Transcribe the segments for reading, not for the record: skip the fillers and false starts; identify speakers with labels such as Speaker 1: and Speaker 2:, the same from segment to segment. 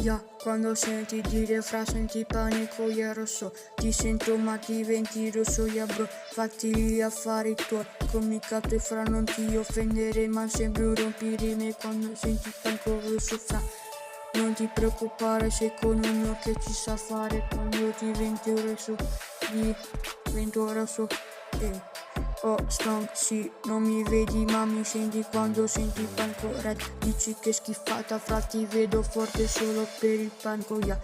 Speaker 1: Ya, quando senti dire fra senti panico, ya rosso, ti sento ma diventi rosso, ya bro, fatti gli affari tuoi, comunicato e fra non ti offendere, ma sembri un rompirime quando senti panico rosso fra. Non ti preoccupare, sei con uno che ci sa fare quando diventi rosso, divento rosso, Oh, stonk, sì, non mi vedi ma mi senti quando senti il panico red. Dici che schifata, fra ti vedo forte solo per il panico, yeah.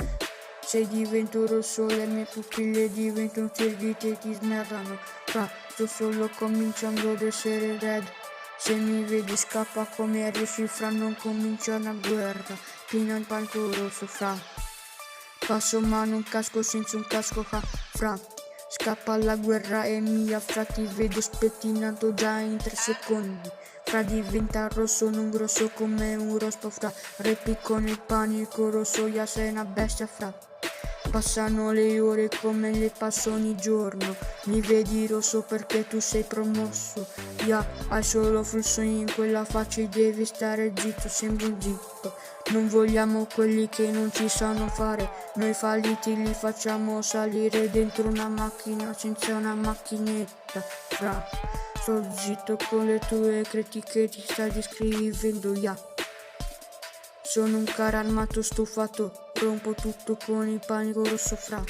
Speaker 1: Se divento rosso le mie pupille diventano servite e ti smerdano. Fra, sto solo cominciando ad essere red. Se mi vedi scappa come riesci, fra non comincia una guerra. Pieno il panico rosso, fra. Passo ma non casco senza un casco, fra. Scappa alla guerra e mia, fra ti vedo spettinato già in 3 secondi. Fra diventa rosso, non grosso come un rospo, fra. Repi con il panico rosso, ya sei una bestia, fra. Passano le ore come le passo ogni giorno. Mi vedi rosso perché tu sei promosso. Ya, hai solo flusso in quella faccia e devi stare zitto, sembri un zitto. Non vogliamo quelli che non ci sanno fare. Noi falliti li facciamo salire dentro una macchina senza una macchinetta. Fra, sto zitto con le tue critiche ti stai descrivendo, ya. Sono un carro armato stufato, rompo tutto con il panico rosso, fra.